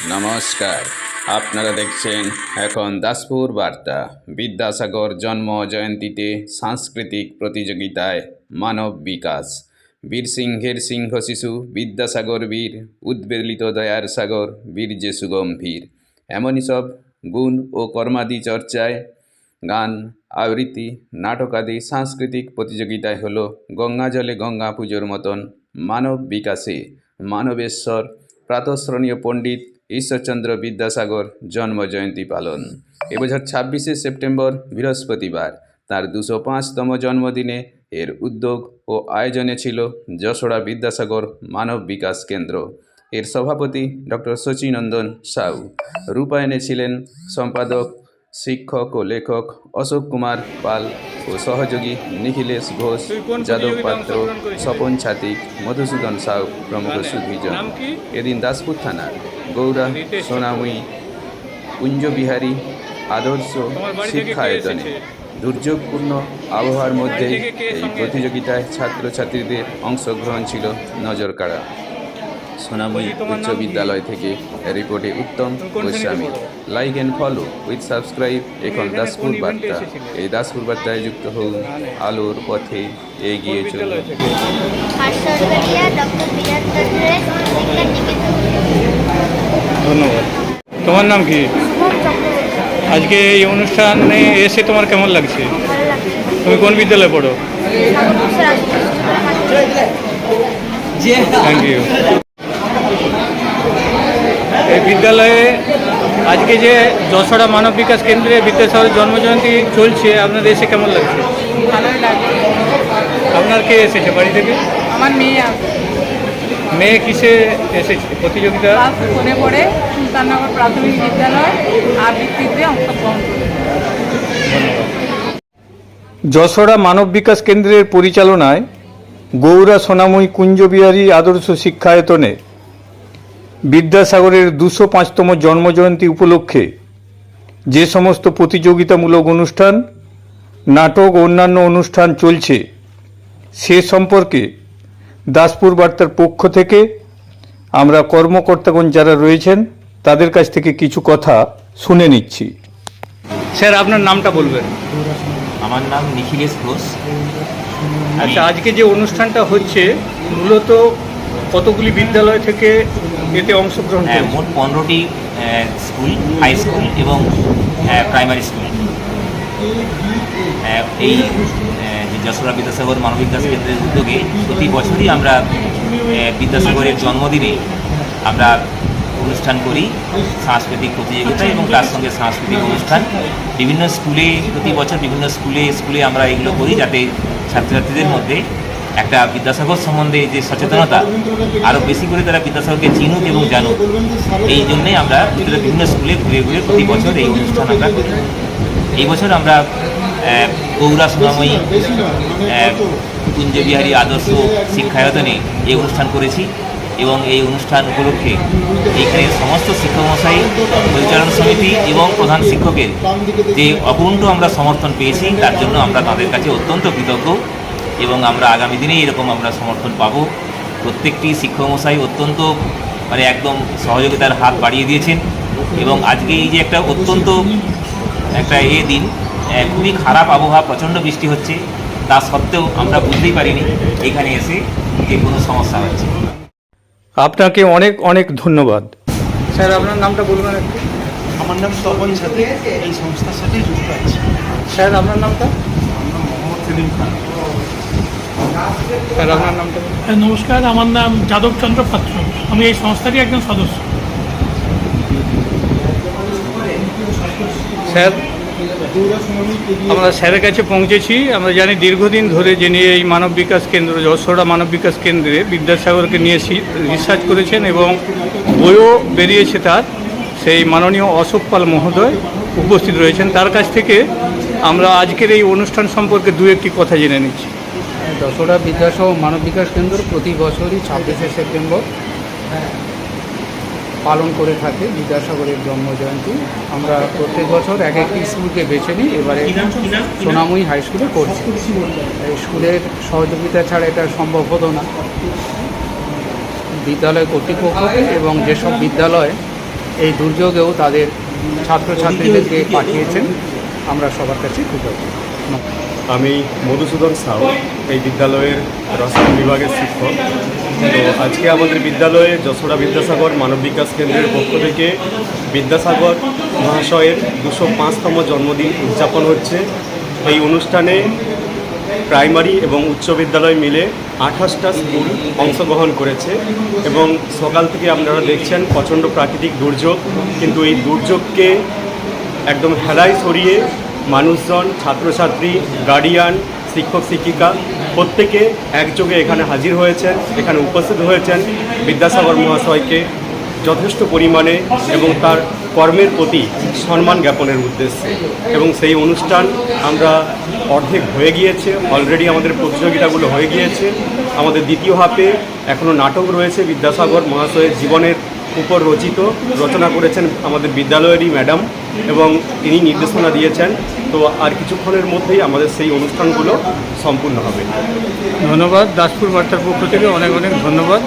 নমস্কার, আপনারা দেখছেন এখন দাসপুর বার্তা। বিদ্যাসাগর জন্ম জয়ন্তীতে সাংস্কৃতিক প্রতিযোগিতায় মানব বিকাশ। বীর সিংহের সিংহ শিশু বিদ্যাসাগর বীর, উদ্বেলিত দয়ার সাগর বীর্যে সুগম্ভীর। এমনই সব গুণ ও কর্মাদি চর্চায় গান, আবৃত্তি, নাটকাদি সাংস্কৃতিক প্রতিযোগিতায় হলো গঙ্গাজলে গঙ্গা পুজোর মতন মানব বিকাশে মানবেশ্বর প্রাতঃস্মরণীয় পণ্ডিত ঈশ্বরচন্দ্র বিদ্যাসাগর জন্ম জয়ন্তী পালন। এবছর 26শে সেপ্টেম্বর বৃহস্পতিবার তার 205তম জন্মদিনে এর উদ্যোগ ও আয়োজনে ছিল যশোড়া বিদ্যাসাগর মানব বিকাশ কেন্দ্র। এর সভাপতি ডক্টর শচীনন্দন সাউ। রূপায়ণে ছিলেন সম্পাদক, শিক্ষক ও লেখক অশোক কুমার পাল ও সহযোগী নিখিলেশ ঘোষ, যাদব পাত্র, স্বপন ছাতিক, মধুসূদন সাউ প্রমুখ সুধীজন। এদিন দাসপুর থানার গৌরা সোনাময়ী কুঞ্জবিহারী আদর্শ শিক্ষায়তনে দুর্যোগপূর্ণ আবহাওয়ার মধ্যে এই প্রতিযোগিতায় ছাত্রছাত্রীদের অংশগ্রহণ ছিল নজর কাড়া। সোনাময়ী উচ্চ বিদ্যালয় থেকে রিপোর্টে Uttam Goswami. Like and follow with subscribe এখন দাসপুর বার্তা। এই দাসপুর বার্তায় যুক্ত হন, আলোর পথে এগিয়ে চলুন। ধন্যবাদ। তোমার নাম কি? আজকে এই অনুষ্ঠানে এসে তোমার কেমন লাগছে? তুমি কোন বিদ্যালয়ে পড়ো? Thank you. এই বিদ্যালয়ে আজকে যে যশোড়া মানব বিকাশ কেন্দ্রে বিদ্যাসাগরের জন্মজয়ন্তী চলছে, আপনাদের এসে কেমন লাগছে? ভালোই লাগছে। আপনার কে এসেছে বাড়ি থেকে? আমার মেয়ে মেয়ে কিসে এসেছে প্রতিযোগিতা? ক্লাস 4-এ পড়ে, সুলতাননগর প্রাথমিক বিদ্যালয় আবৃত্তিতে অংশগ্রহণ করে। যশোড়া মানব বিকাশ কেন্দ্রের পরিচালনায় গৌরা সোনাময়ী কুঞ্জবিহারী আদর্শ শিক্ষায়তনে বিদ্যাসাগরের 205তম জন্মজয়ন্তী উপলক্ষে যে সমস্ত প্রতিযোগিতামূলক অনুষ্ঠান, নাটক ও অন্যান্য অনুষ্ঠান চলছে সে সম্পর্কে দাসপুর বার্তার পক্ষ থেকে আমরা কর্মকর্তাগণ যারা রয়েছেন তাদের কাছ থেকে কিছু কথা শুনে নিচ্ছি। স্যার, আপনার নামটা বলবেন? আমার নাম নিখিলেশ ঘোষ। আচ্ছা, আজকে যে অনুষ্ঠানটা হচ্ছে মূলত কতগুলি বিদ্যালয় থেকে এতে অংশগ্রহণ করে? মোট 15টি স্কুল, হাই স্কুল এবং প্রাইমারি স্কুল। এই যে যশোড়া বিদ্যাসাগর মানব বিকাশ কেন্দ্রের উদ্যোগে প্রতি বছরই আমরা বিদ্যাসাগরের জন্মদিনে আমরা অনুষ্ঠান করি, সাংস্কৃতিক প্রতিযোগিতা এবং তার সঙ্গে সাংস্কৃতিক অনুষ্ঠান। বিভিন্ন স্কুলে প্রতি বছর বিভিন্ন স্কুলে আমরা এগুলো করি, যাতে ছাত্রছাত্রীদের মধ্যে একটা বিদ্যাসাগর সম্বন্ধে যে সচেতনতা আরও বেশি করে তারা বিদ্যাসাগরকে চিনুক এবং জানুক। এই জন্যে আমরা বিভিন্ন স্কুলে ঘুরে ঘুরে প্রতি বছর এই অনুষ্ঠান আমরা করি। এই বছর আমরা গৌরা সোনাময়ী কুঞ্জবিহারী আদর্শ শিক্ষায়তনে এই অনুষ্ঠান করেছি এবং এই অনুষ্ঠান উপলক্ষে এখানে সমস্ত শিক্ষকমশাই, পরিচালনা সমিতি এবং প্রধান শিক্ষকের যে অকুণ্ঠ আমরা সমর্থন পেয়েছি তার জন্য আমরা তাদের কাছে অত্যন্ত কৃতজ্ঞ এবং আমরা আগামী দিনে এরকম আমরা সমর্থন পাব। প্রত্যেকটি শিক্ষকমশাই অত্যন্ত একদম সহযোগিতার হাত বাড়িয়ে দিয়েছেন এবং আজকে এই যে একটা অত্যন্ত একটা দিন, খুবই খারাপ আবহাওয়া, প্রচণ্ড বৃষ্টি হচ্ছে, তা সত্ত্বেও আমরা বুঝতেই পারিনি এখানে এসে যে কোনো সমস্যা হচ্ছে। আপনাকে অনেক অনেক ধন্যবাদ। স্যার, আপনার নামটা বলবেন একটু? আমার নাম স্বপন ছাতিক, এই সংস্থার সাথে যুক্ত আছি। স্যার, আপনার নামটা? আমার মোহাম্মদ সেলিম খান। স্যার, আপনার নামটা? নমস্কার, আমার নাম যাদব চন্দ্র পাত্র, আমি এই সংস্থারই একজন সদস্য। স্যার, আমরা স্যারের কাছে পৌঁছেছি। আমরা জানি দীর্ঘদিন ধরে যিনি এই মানব বিকাশ কেন্দ্র, যশোড়া মানব বিকাশ কেন্দ্রে বিদ্যাসাগরকে নিয়ে রিসার্চ করেছেন এবং বইও বেরিয়েছে তার, সেই মাননীয় অশোক পাল মহোদয় উপস্থিত রয়েছেন। তার কাছ থেকে আমরা আজকের এই অনুষ্ঠান সম্পর্কে দু একটি কথা জেনে নিচ্ছি। যশোড়া বিদ্যাসাগর মানব বিকাশ কেন্দ্র প্রতি বছরই 26শে সেপ্টেম্বর পালন করে থাকে বিদ্যাসাগরের জন্মজয়ন্তী। আমরা প্রত্যেক বছর এক একটি স্কুলকে বেছে নিই। এবারে সোনাময়ী হাই স্কুলে করছি। এই স্কুলের সহযোগিতা ছাড়া এটা সম্ভব হতো না। বিদ্যালয় কর্তৃপক্ষকে এবং যেসব বিদ্যালয় এই দুর্যোগেও তাদের ছাত্রছাত্রীদেরকে পাঠিয়েছেন। আমরা সবার কাছে কৃতজ্ঞ। আমি মধুসূদন সাউ, এই বিদ্যালয়ের রসায়ন বিভাগের শিক্ষক। তো আজকে আমাদের বিদ্যালয়ে যশোরা বিদ্যাসাগর মানব বিকাশ কেন্দ্রের পক্ষ থেকে বিদ্যাসাগর মহাশয়ের 205তম জন্মদিন উদযাপন হচ্ছে। এই অনুষ্ঠানে প্রাইমারি এবং উচ্চ বিদ্যালয় মিলে 28টা স্কুল অংশগ্রহণ করেছে এবং সকাল থেকে আপনারা দেখছেন প্রচণ্ড প্রাকৃতিক দুর্যোগ, কিন্তু এই দুর্যোগকে একদম হেলায় সরিয়ে মানুষজন, ছাত্রছাত্রী, গার্ডিয়ান, শিক্ষক শিক্ষিকা প্রত্যেকে একযোগে এখানে হাজির হয়েছেন, এখানে উপস্থিত হয়েছেন বিদ্যাসাগর মহাশয়কে যথেষ্ট পরিমাণে এবং তার কর্মের প্রতি সম্মান জ্ঞাপনের উদ্দেশ্যে। এবং সেই অনুষ্ঠান আমরা অর্ধেক হয়ে গিয়েছে, অলরেডি আমাদের প্রতিযোগিতাগুলো হয়ে গিয়েছে। আমাদের দ্বিতীয় হাফে এখনও নাটক রয়েছে বিদ্যাসাগর মহাশয়ের জীবনের উপর রচনা করেছেন আমাদের বিদ্যালয়েরই ম্যাডাম এবং তিনি নির্দেশনা দিয়েছেন। তো আর কিছুক্ষণের মধ্যেই আমাদের সেই অনুষ্ঠানগুলো সম্পূর্ণ হবে। ধন্যবাদ। দাসপুর বার্তার পক্ষ থেকে অনেক অনেক ধন্যবাদ।